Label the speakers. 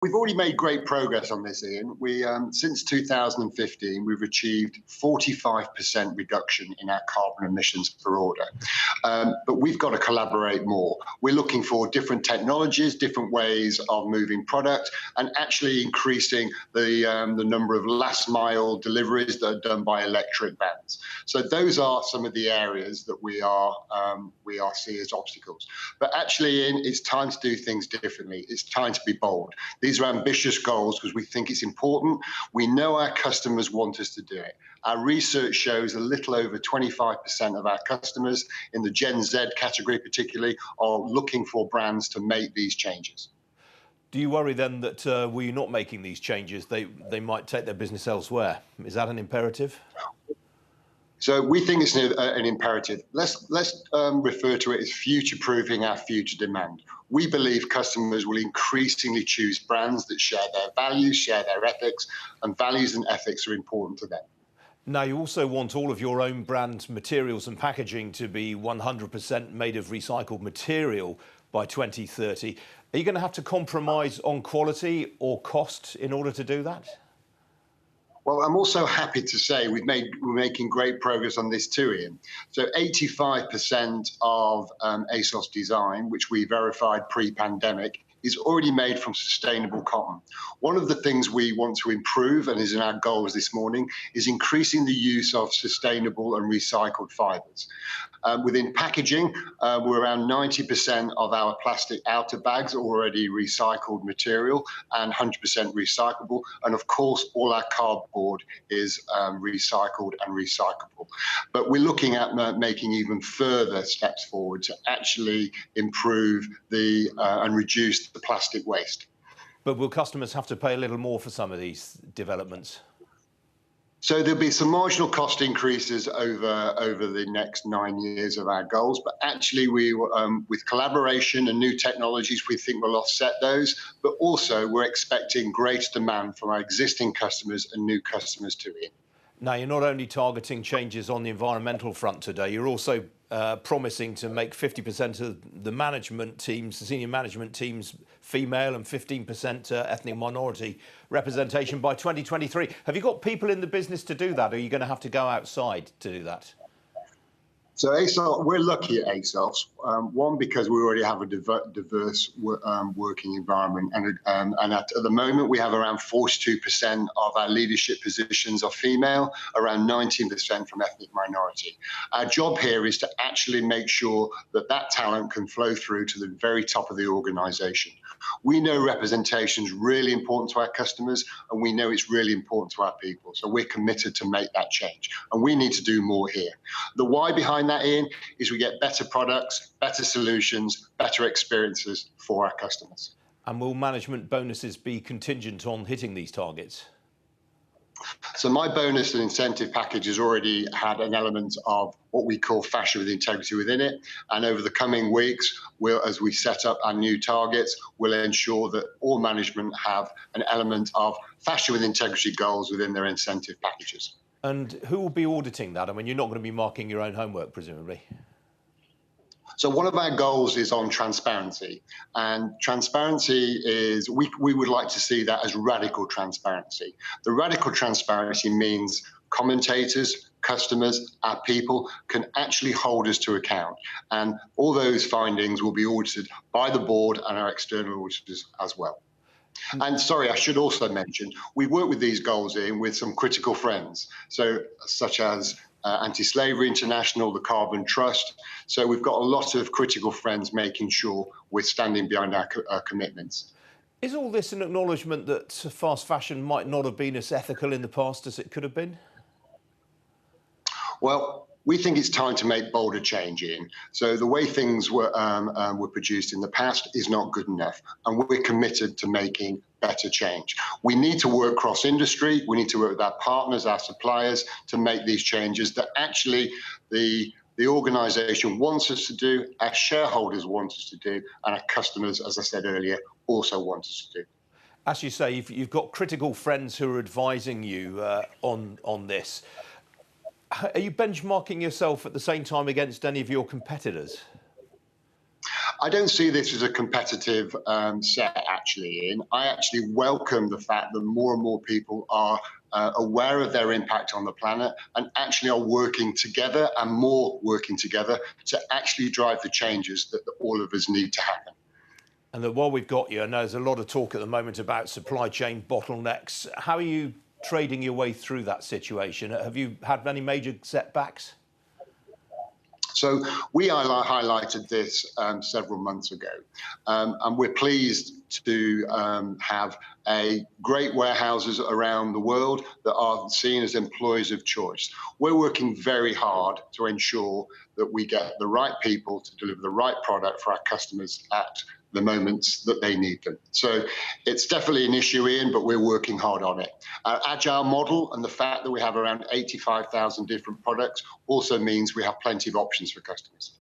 Speaker 1: We've already made great progress on this, Ian. Since 2015, we've achieved 45% reduction in our carbon emissions per order. But we've got to collaborate more. We're looking for different technologies, different ways of moving product, and actually increasing the number of last mile deliveries that are done by electric vans. So those are some of the areas that we are seeing as obstacles. But actually, Ian, it's time to do things differently. It's time to be bold. These are ambitious goals because we think it's important. We know our customers want us to do it. Our research shows a little over 25% of our customers in the Gen Z category particularly are looking for brands to make these changes.
Speaker 2: Do you worry then that were you not making these changes, they might take their business elsewhere? Is that an imperative?
Speaker 1: So we think it's an imperative. Let's refer to it as future-proofing our future demand. We believe customers will increasingly choose brands that share their values, share their ethics, and values and ethics are important to them.
Speaker 2: Now, you also want all of your own brand materials and packaging to be 100% made of recycled material by 2030. Are you going to have to compromise on quality or cost in order to do that?
Speaker 1: Well, I'm also happy to say we're making great progress on this too, Ian. So 85% of ASOS design, which we verified pre-pandemic, is already made from sustainable cotton. One of the things we want to improve, and is in our goals this morning, is increasing the use of sustainable and recycled fibres. Within packaging, we're around 90% of our plastic outer bags are already recycled material and 100% recyclable. And of course, all our cardboard is recycled and recyclable. But we're looking at making even further steps forward to actually improve and reduce the plastic waste.
Speaker 2: But will customers have to pay a little more for some of these developments?
Speaker 1: So there'll be some marginal cost increases over the next 9 years of our goals, but actually with collaboration and new technologies, we think we'll offset those, but also we're expecting greater demand from our existing customers and new customers too, Ian.
Speaker 2: Now, you're not only targeting changes on the environmental front today, you're also promising to make 50% of the management teams, the senior management teams, female and 15% ethnic minority representation by 2023. Have you got people in the business to do that, or are you going to have to go outside to do that?
Speaker 1: So ASOS, we're lucky at ASOS. One, because we already have a diverse working environment, and at the moment we have around 42% of our leadership positions are female, around 19% from ethnic minority. Our job here is to actually make sure that that talent can flow through to the very top of the organisation. We know representation is really important to our customers, and we know it's really important to our people. So we're committed to make that change, and we need to do more here. The why behind that, Ian, is we get better products, better solutions, better experiences for our customers.
Speaker 2: And will management bonuses be contingent on hitting these targets?
Speaker 1: So my bonus and incentive package has already had an element of what we call fashion with integrity within it. And over the coming weeks, as we set up our new targets, we'll ensure that all management have an element of fashion with integrity goals within their incentive packages.
Speaker 2: And who will be auditing that? I mean, you're not going to be marking your own homework, presumably.
Speaker 1: So one of our goals is on transparency, and transparency is, we would like to see that as radical transparency. The radical transparency means commentators, customers, our people can actually hold us to account, and all those findings will be audited by the board and our external auditors as well. And sorry, I should also mention, we work with these goals in with some critical friends, so such as Anti-Slavery International, the Carbon Trust. So we've got a lot of critical friends making sure we're standing behind our commitments.
Speaker 2: Is all this an acknowledgement that fast fashion might not have been as ethical in the past as it could have been?
Speaker 1: Well, we think it's time to make bolder change, Ian. So the way things were produced in the past is not good enough, and we're committed to making better change. We need to work cross-industry. We need to work with our partners, our suppliers, to make these changes that actually the organisation wants us to do, our shareholders want us to do, and our customers, as I said earlier, also want us to do.
Speaker 2: As you say, you've got critical friends who are advising you on this. Are you benchmarking yourself at the same time against any of your competitors?
Speaker 1: I don't see this as a competitive set, actually. actually, Ian. I actually welcome the fact that more and more people are aware of their impact on the planet and actually are working together and more working together to actually drive the changes that all of us need to happen.
Speaker 2: And that while we've got you, I know there's a lot of talk at the moment about supply chain bottlenecks. How are you trading your way through that situation? Have you had any major setbacks?
Speaker 1: So we highlighted this several months ago, and we're pleased to have great warehouses around the world that are seen as employers of choice. We're working very hard to ensure that we get the right people to deliver the right product for our customers at the moments that they need them. So it's definitely an issue, Ian, but we're working hard on it. Our agile model and the fact that we have around 85,000 different products also means we have plenty of options for customers.